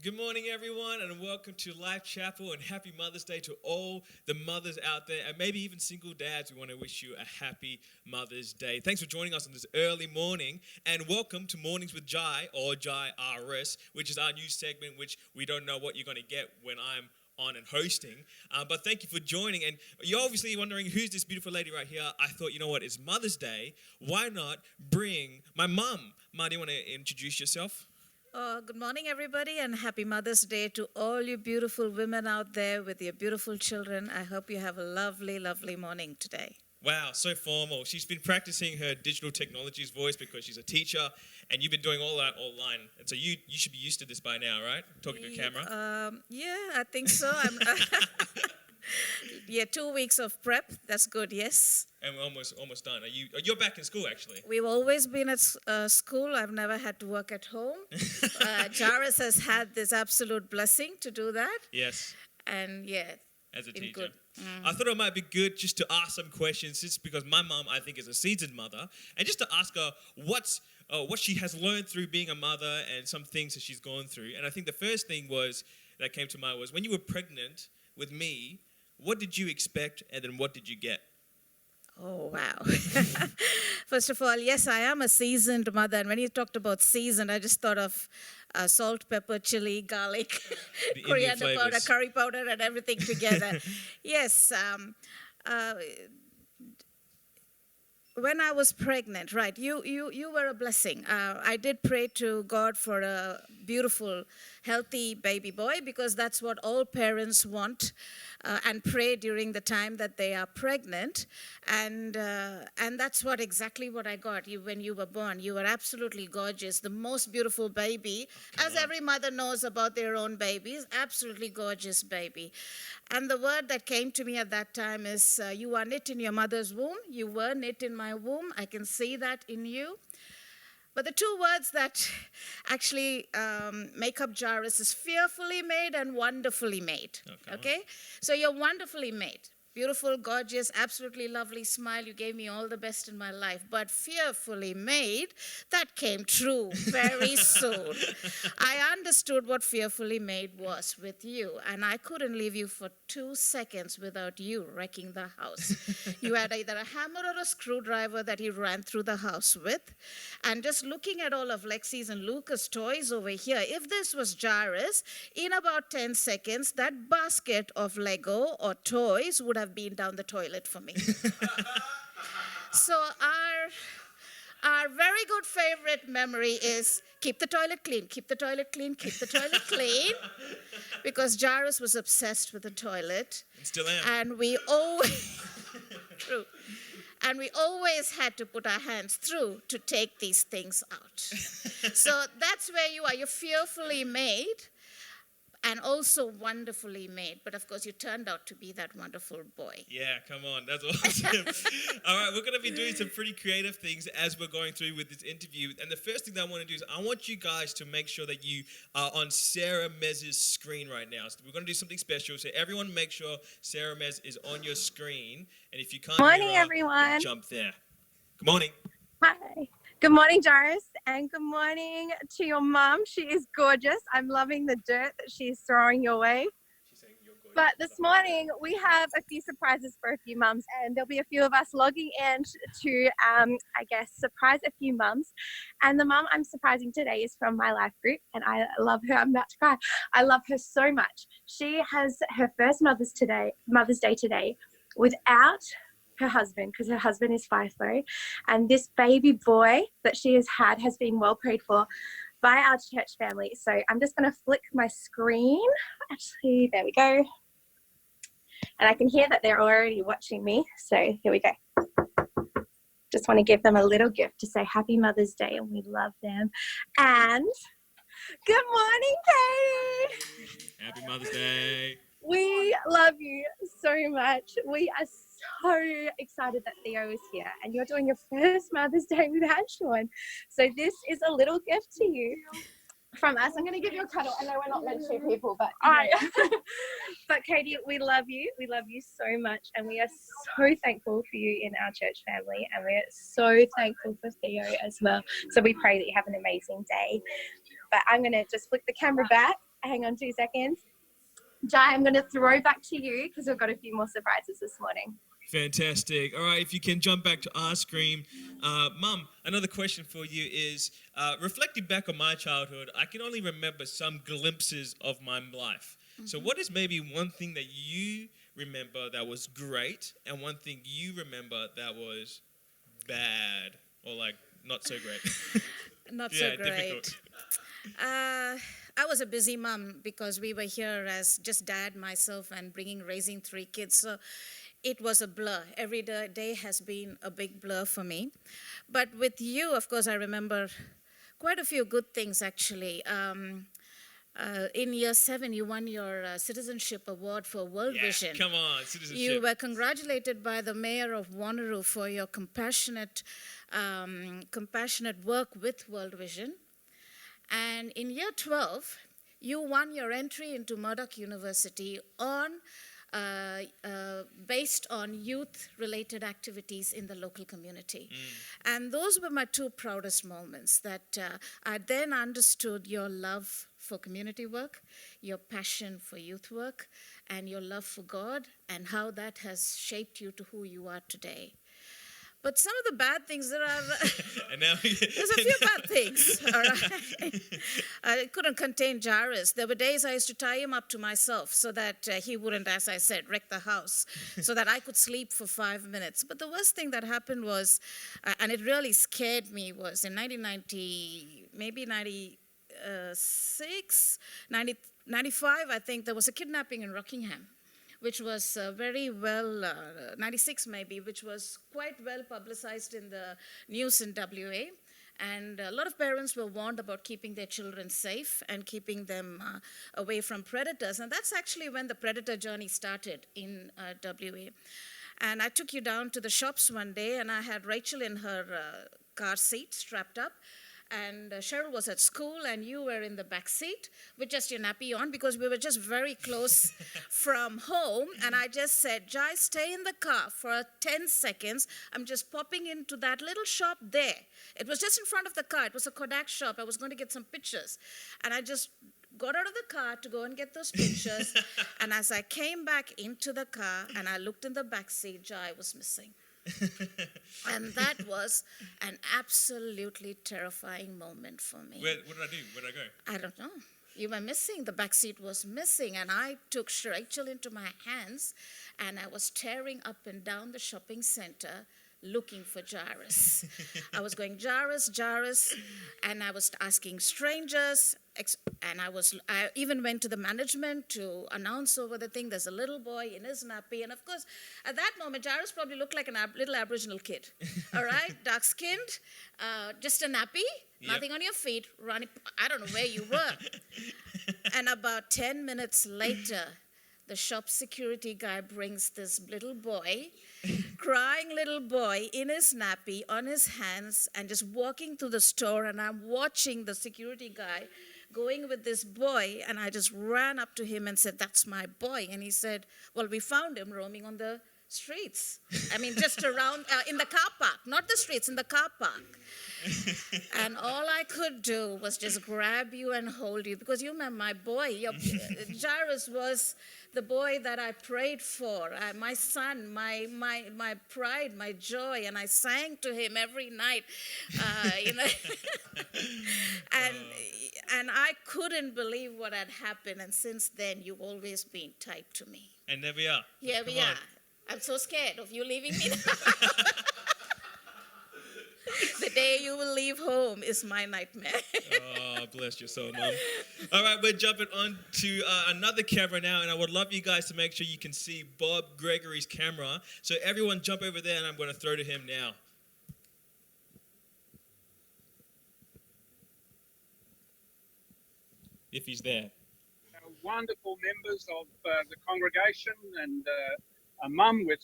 Good morning, everyone, and welcome to Life Chapel, and happy Mother's Day to all the mothers out there, and maybe even single dads. We want to wish you a happy Mother's Day. Thanks for joining us on this early morning, and welcome to Mornings with Jai, or Jai RS, which is our new segment, which we don't know what you're going to get when I'm on and hosting. But thank you for joining. And you're obviously wondering, who's this beautiful lady right here? I thought, you know what, it's Mother's Day. Why not bring my mum? Ma, do you want to introduce yourself? Good morning, everybody, and happy Mother's Day to all you beautiful women out there with your beautiful children. I hope you have a lovely, lovely morning today. Wow, so formal. She's been practicing her digital technologies voice because she's a teacher, and you've been doing all that online. And so you should be used to this by now, right? Talking to a camera. Yeah, I think so. 2 weeks of prep. That's good, yes. And we're almost done. You're back in school, actually. We've always been at school. I've never had to work at home. Jairus has had this absolute blessing to do that. Yes. And yeah, as a been teacher. Good. I thought it might be good just to ask some questions, just because my mum, I think, is a seasoned mother, and just to ask her what she has learned through being a mother and some things that she's gone through. And I think the first thing that came to mind was, when you were pregnant with me, what did you expect, and then what did you get? Oh, wow. First of all, yes, I am a seasoned mother. And when you talked about seasoned, I just thought of salt, pepper, chili, garlic, coriander powder, curry powder, and everything together. Yes. When I was pregnant, right, you were a blessing. I did pray to God for a beautiful, healthy baby boy, because that's what all parents want and pray during the time that they are pregnant. And that's exactly what I got when you were born. You were absolutely gorgeous, the most beautiful baby, as every mother knows about their own babies, absolutely gorgeous baby. And the word that came to me at that time is, you are knit in your mother's womb. You were knit in my womb. I can see that in you. But the two words that actually make up Jairus is fearfully made and wonderfully made. Okay? So you're wonderfully made. Beautiful, gorgeous, absolutely lovely smile. You gave me all the best in my life. But fearfully made, that came true very soon. I understood what fearfully made was with you. And I couldn't leave you for 2 seconds without you wrecking the house. You had either a hammer or a screwdriver that you ran through the house with. And just looking at all of Lexi's and Lucas' toys over here, if this was Jairus, in about 10 seconds, that basket of Lego or toys would have been down the toilet for me. So our very good favorite memory is keep the toilet clean, keep the toilet clean, keep the toilet clean. Because Jairus was obsessed with the toilet. And still am. And we always, true. And we always had to put our hands through to take these things out. So that's where you are. You're fearfully made and also wonderfully made. But of course, you turned out to be that wonderful boy. Yeah, come on. That's awesome. All right, we're going to be doing some pretty creative things as we're going through with this interview. And the first thing that I want to do is I want you guys to make sure that you are on Sarah Mez's screen right now. So we're going to do something special. So everyone make sure Sarah Mez is on your screen. And if you can't morning, everyone. Jump there. Good morning. Hi. Good morning, Jairus, and good morning to your mum. She is gorgeous. I'm loving the dirt that she's throwing your way. She's saying you're gorgeous. But this morning, we have a few surprises for a few mums, and there'll be a few of us logging in to, I guess, surprise a few mums. And the mum I'm surprising today is from my life group, and I love her. I'm about to cry. I love her so much. She has her first Mother's Day today without her husband, because her husband is FIFO, and this baby boy that she has had has been well prayed for by our church family. So I'm just going to flick my screen. Actually, there we go. And I can hear that they're already watching me. So here we go. Just want to give them a little gift to say Happy Mother's Day, and we love them. And good morning, Katie. Happy Mother's Day. We love you so much. We are so excited that Theo is here, and you're doing your first Mother's Day without Sean. So this is a little gift to you from us. I'm going to give you a cuddle. I know we're not meant to people, but but Katie, we love you. We love you so much, and we are so thankful for you in our church family, and we're so thankful for Theo as well. So we pray that you have an amazing day. But I'm going to just flick the camera back hang on 2 seconds. Jai, I'm going to throw back to you because we've got a few more surprises this morning. Fantastic. All right, if you can jump back to our screen. Mum, another question for you is, reflecting back on my childhood, I can only remember some glimpses of my life. Mm-hmm. So what is maybe one thing that you remember that was great and one thing you remember that was bad or like not so great? Not so great. Difficult. I was a busy mom because we were here as just dad, myself, and raising 3 kids. So it was a blur. Every day has been a big blur for me. But with you, of course, I remember quite a few good things, actually. In year 7, you won your citizenship award for World Vision. Come on, citizenship. You were congratulated by the mayor of Wanneroo for your compassionate work with World Vision. And in year 12, you won your entry into Murdoch University based on youth-related activities in the local community. And those were my 2 proudest moments, that I then understood your love for community work, your passion for youth work, and your love for God, and how that has shaped you to who you are today. But some of the bad things, there's a few bad things, all right? I couldn't contain Jairus. There were days I used to tie him up to myself so that he wouldn't, as I said, wreck the house, so that I could sleep for 5 minutes. But the worst thing that happened was, and it really scared me, was in 1990, maybe 96, 95, I think, there was a kidnapping in Rockingham, which was very well, 96 maybe, which was quite well publicized in the news in WA. And a lot of parents were warned about keeping their children safe and keeping them away from predators. And that's actually when the predator journey started in WA. And I took you down to the shops one day, and I had Rachel in her car seat strapped up. And Cheryl was at school, and you were in the back seat with just your nappy on, because we were just very close from home. And I just said, Jai, stay in the car for 10 seconds. I'm just popping into that little shop there. It was just in front of the car. It was a Kodak shop. I was going to get some pictures. And I just got out of the car to go and get those pictures. And as I came back into the car and I looked in the back seat, Jai was missing. And that was an absolutely terrifying moment for me. What did I do? Where did I go? I don't know. You were missing. The back seat was missing. And I took Rachel into my hands, and I was tearing up and down the shopping center looking for Jairus. I was going, Jairus, and I was asking strangers, and I even went to the management to announce over the thing, there's a little boy in his nappy. And of course, at that moment, Jairus probably looked like a little Aboriginal kid, all right? Dark-skinned, just a nappy, nothing on your feet, running, I don't know where you were. And about 10 minutes later, the shop security guy brings this little boy, crying little boy in his nappy on his hands, and just walking through the store, and I'm watching the security guy going with this boy, and I just ran up to him and said, that's my boy. And he said, well, we found him roaming on the streets. I mean, just around, in the car park, not the streets, in the car park. And all I could do was just grab you and hold you, because you were my boy. Jairus was the boy that I prayed for, my son, my pride, my joy, and I sang to him every night, and I couldn't believe what had happened. And since then, you've always been tight to me. And there we are. Here we are. I'm so scared of you leaving me. The day you will leave home is my nightmare. Oh, bless your soul, Mom. All right, we're jumping on to another camera now, and I would love you guys to make sure you can see Bob Gregory's camera. So everyone jump over there, and I'm going to throw to him now. If he's there. Wonderful members of the congregation, and a mum with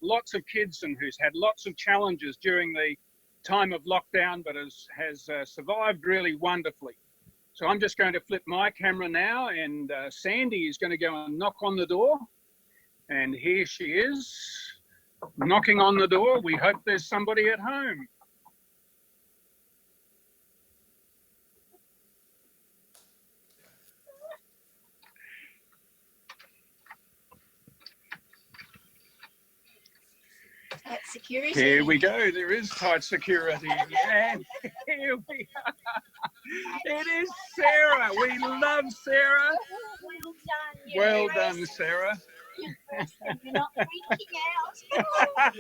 lots of kids and who's had lots of challenges during the time of lockdown, but has survived really wonderfully. So I'm just going to flip my camera now, and Sandy is going to go and knock on the door. And here she is, knocking on the door. We hope there's somebody at home. security. Here we go. There is tight security. And here we are. It is Sarah. We love Sarah. Well done. Well done, Sarah. You're not freaking out.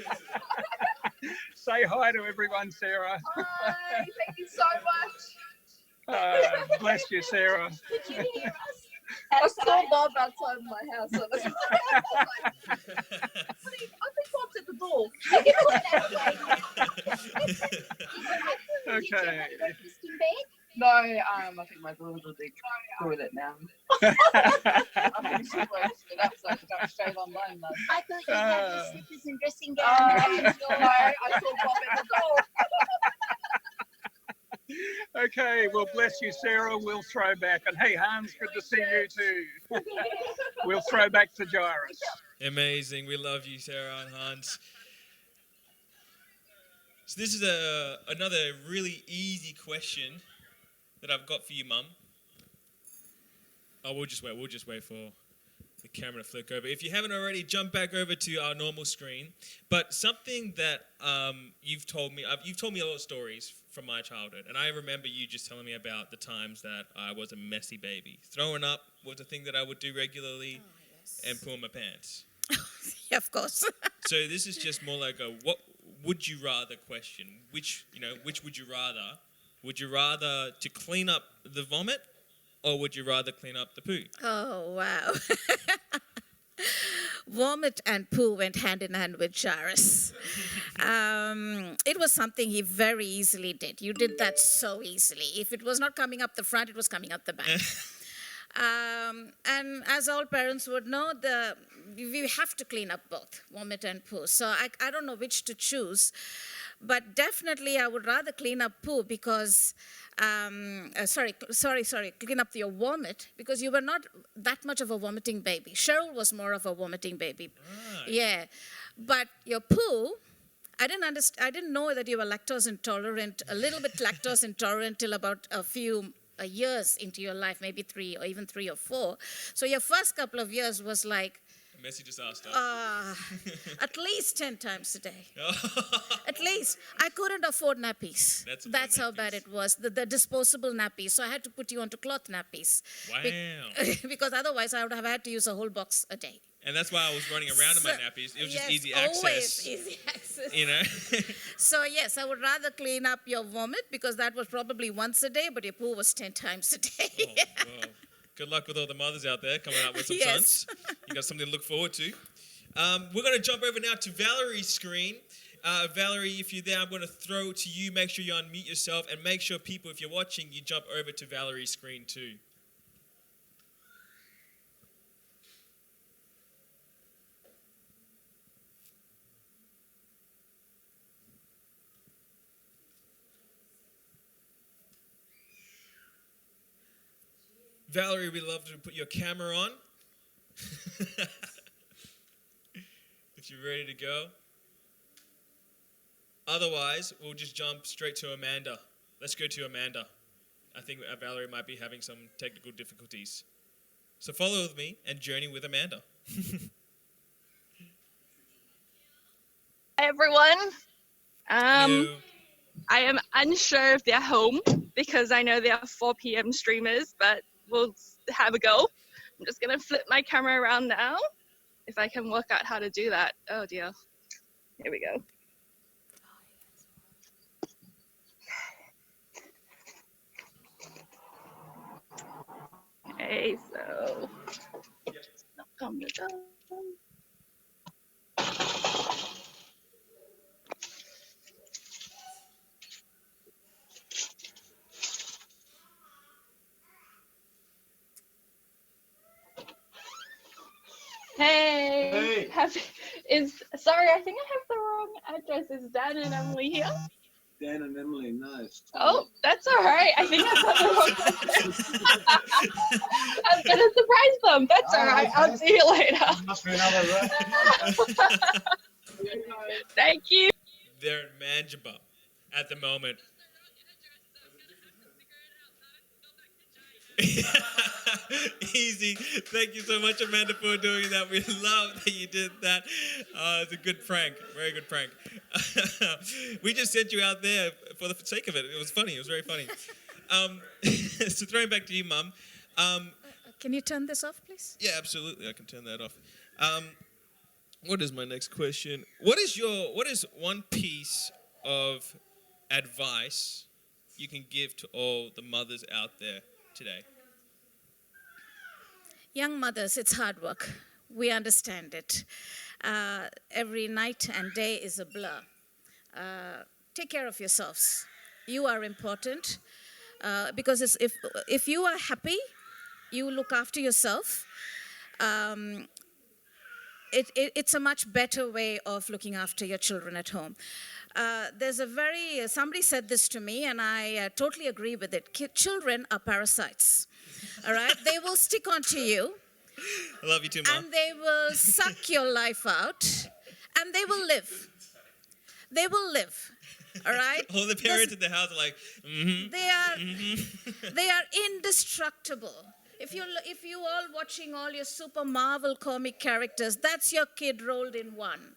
Say hi to everyone, Sarah. Hi, thank you so much. Bless you, Sarah. Did you hear us? I saw Bob outside my house. So I think Bob's at the door. Okay. Breakfast in bed? No, I think my daughter will be doing it now. I finished the work stood up, so I could jump straight online though. I thought you had the slippers and dressing gown. No, I saw Bob at the door. Okay, well, bless you, Sarah. We'll throw back. And hey, Hans, good to see you too. We'll throw back to Jairus. Amazing. We love you, Sarah and Hans. So this is another really easy question that I've got for you, Mum. Oh, we'll just wait for the camera to flick over. If you haven't already, jump back over to our normal screen. But something that you've told me a lot of stories from my childhood, and I remember you just telling me about the times that I was a messy baby. Throwing up was a thing that I would do regularly, and pooing my pants. Yeah, of course. So this is just more like a what would you rather question. Which would you rather? Would you rather to clean up the vomit, or would you rather clean up the poo? Oh, wow. Vomit and poo went hand in hand with Jairus. It was something he very easily did. You did that so easily. If it was not coming up the front, it was coming up the back. And as all parents would know, we have to clean up both vomit and poo. So I don't know which to choose. But definitely I would rather clean up poo because, clean up your vomit because you were not that much of a vomiting baby. Cheryl was more of a vomiting baby. Right. Yeah. But your poo, I didn't know that you were lactose intolerant, a little bit lactose intolerant till about a few years into your life, maybe 3 or 4. So your first couple of years was like, messy disaster. At least 10 times a day. At least. I couldn't afford nappies. That's how bad it was. The disposable nappies. So I had to put you onto cloth nappies. Wow. Because otherwise I would have had to use a whole box a day. And that's why I was running around in my nappies. It was just easy access. Always easy access. You know? So yes, I would rather clean up your vomit because that was probably once a day, but your poo was 10 times a day. Well. Good luck with all the mothers out there coming up with some sons. You got something to look forward to. We're going to jump over now to Valerie's screen. Valerie, if you're there, I'm going to throw it to you. Make sure you unmute yourself and make sure people, if you're watching, you jump over to Valerie's screen too. Valerie, we'd love to put your camera on. If you're ready to go. Otherwise, we'll just jump straight to Amanda. Let's go to Amanda. I think Valerie might be having some technical difficulties. So follow with me and journey with Amanda. Hi, everyone. Hello. I am unsure if they're home because I know they are 4 p.m. streamers, but we'll have a go. I'm just going to flip my camera around now, if I can work out how to do that. Oh, dear. Here we go. Okay, so... Come to go. Hey. Sorry, I think I have the wrong address. Is Dan and Emily here? Dan and Emily, no. Oh, that's all right. I think I've got the wrong address. I'm gonna surprise them. That's all right. Okay. I'll see you later. Must be another Thank you. They're in Manjiba at the moment. easy. Thank you so much, Amanda, for doing that. We love that you did that. It's a good prank. Very good prank. We just sent you out there for the sake of it. It was funny. It was very funny. So throwing back to you, Mum. Can you turn this off, please? Yeah, absolutely. I can turn that off. What is my next question? What is one piece of advice you can give to all the mothers out there today? Young mothers, it's hard work. We understand it. Every night and day is a blur. Take care of yourselves. You are important because if you are happy, you look after yourself. It's a much better way of looking after your children at home. Somebody said this to me, and I totally agree with it. Children are parasites, all right? They will stick onto you. I love you too, Mom. And they will suck your life out, and they will live. They will live, all right? All the parents in the house are like, They are indestructible. If you all watching all your super Marvel comic characters, that's your kid rolled in one.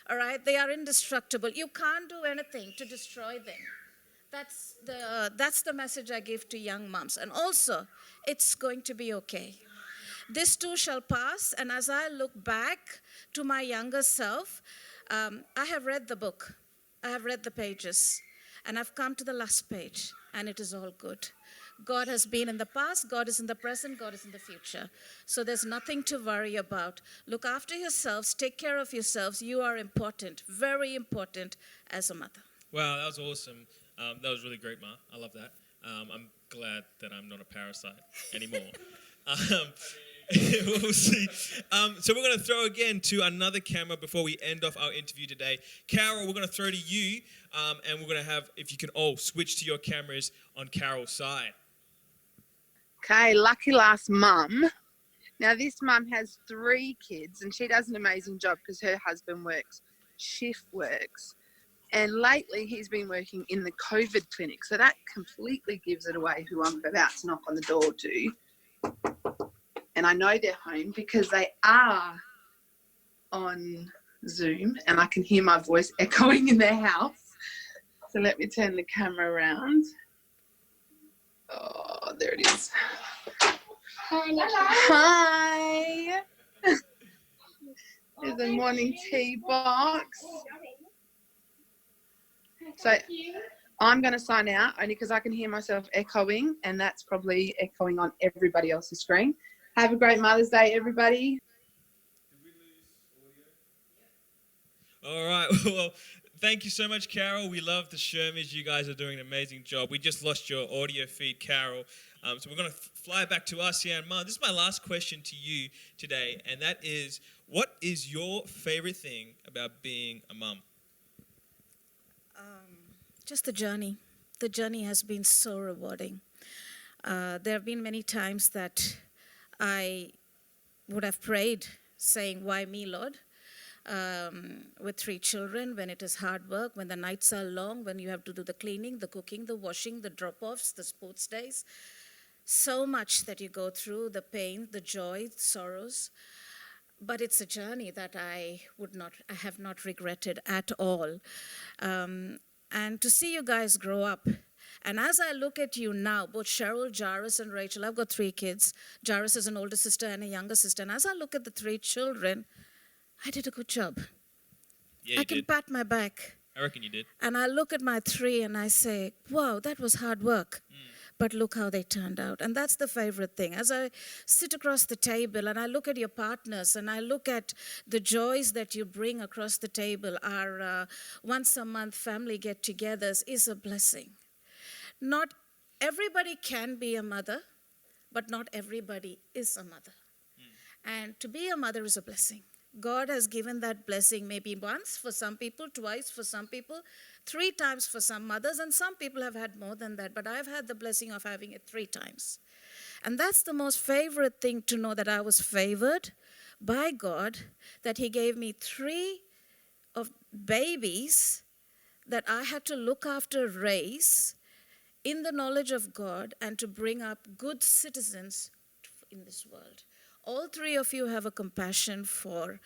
All right? They are indestructible. You can't do anything to destroy them. That's the message I give to young moms. And also, it's going to be okay. This too shall pass. And as I look back to my younger self, I have read the book. I have read the pages. And I've come to the last page. And it is all good. God has been in the past, God is in the present, God is in the future. So there's nothing to worry about. Look after yourselves, take care of yourselves. You are important, very important as a mother. wow, that was awesome. That was really great, Ma. I love that. I'm glad that I'm not a parasite anymore. We'll see. So we're going to throw again to another camera before we end off our interview today. Carol, we're going to throw to you, and we're going to have, if you can all switch to your cameras on Carol's side. Okay, lucky last mum. Now this mum has 3 kids and she does an amazing job because her husband works shift works. And lately he's been working in the COVID clinic. So that completely gives it away who I'm about to knock on the door to. And I know they're home because they are on Zoom and I can hear my voice echoing in their house. So let me turn the camera around. Oh, there it is. Hi. There's a morning tea box. So I'm going to sign out only because I can hear myself echoing and that's probably echoing on everybody else's screen. Have a great Mother's Day, everybody. All right. Well, thank you so much, Carol. We love the Shermans. You guys are doing an amazing job. We just lost your audio feed, Carol. So we're going to fly back to us here. And Mom, this is my last question to you today, and that is, what is your favorite thing about being a mum? Just the journey. The journey has been so rewarding. There have been many times that I would have prayed saying, why me, Lord? With 3 children, when it is hard work, when the nights are long, when you have to do the cleaning, the cooking, the washing, the drop-offs, the sports days. So much that you go through, the pain, the joy, the sorrows. But it's a journey that I have not regretted at all. And to see you guys grow up. And as I look at you now, both Cheryl, Jairus, and Rachel, I've got 3 kids. Jairus is an older sister and a younger sister. And as I look at the 3 children, I did a good job. Yeah, I can pat my back. I reckon you did. And I look at my 3 and I say, wow, that was hard work. But look how they turned out. And that's the favorite thing. As I sit across the table and I look at your partners and I look at the joys that you bring across the table, our once a month family get-togethers is a blessing. Not everybody can be a mother, but not everybody is a mother. And to be a mother is a blessing. God has given that blessing maybe once for some people, twice for some people, 3 times for some mothers, and some people have had more than that, but I've had the blessing of having it 3 times. And that's the most favorite thing to know, that I was favored by God, that He gave me 3 of babies that I had to look after, raise in the knowledge of God, and to bring up good citizens in this world. All three of you have a compassion for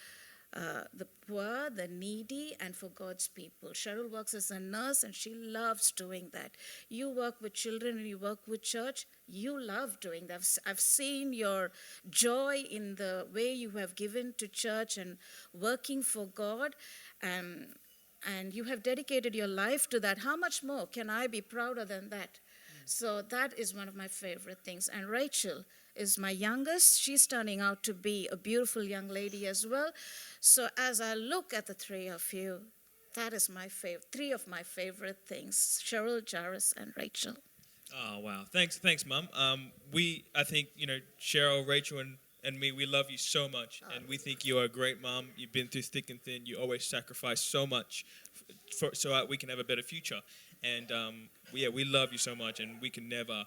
the poor, the needy, and for God's people. Cheryl works as a nurse and she loves doing that. You work with children and you work with church. You love doing that. I've seen your joy in the way you have given to church and working for God. And you have dedicated your life to that. How much more can I be prouder than that? So that is one of my favorite things. And Rachel is my youngest. She's turning out to be a beautiful young lady as well. So as I look at the three of you, that is my three of my favorite things: Cheryl, Jairus, and Rachel. Oh, wow. Thanks, Mum. I think, Cheryl, Rachel, and me, we love you so much. And we think you are a great mom. You've been through thick and thin. You always sacrifice so much so that we can have a better future. And, we love you so much. And we can never,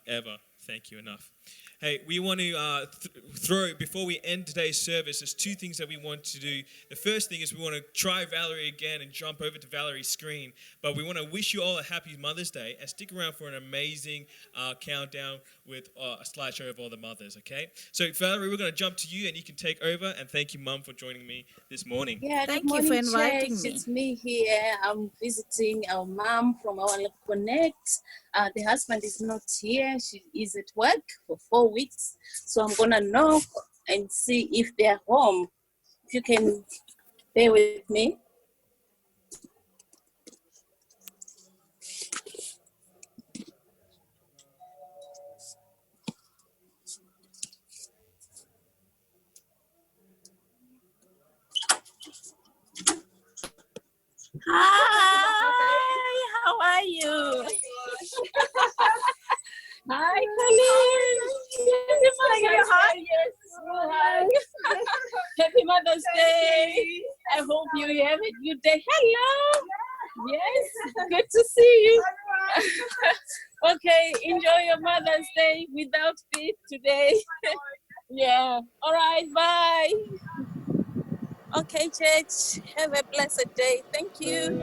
ever thank you enough. Hey, we want to throw, before we end today's service, there's two things that we want to do. The first thing is we want to try Valerie again and jump over to Valerie's screen. But we want to wish you all a happy Mother's Day and stick around for an amazing countdown with a slideshow of all the mothers, okay? So, Valerie, we're going to jump to you and you can take over. And thank you, Mum, for joining me this morning. Yeah, Thank good you for morning, inviting church. me. It's me here. I'm visiting our mom from our Connect. The husband is not here. She is at work for 4 weeks. So I'm going to knock and see if they're home. If you can bear with me. Hi, how are you? Hi, Colleen. Yes. Happy Mother's Day. I hope you have a good day. Hello. Yes, good to see you. Okay, enjoy your Mother's Day without feet today. Yeah. All right, bye. Okay, church. Have a blessed day. Thank you.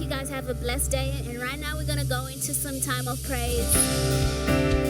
you guys have a blessed day. And right now we're going to go into some time of praise.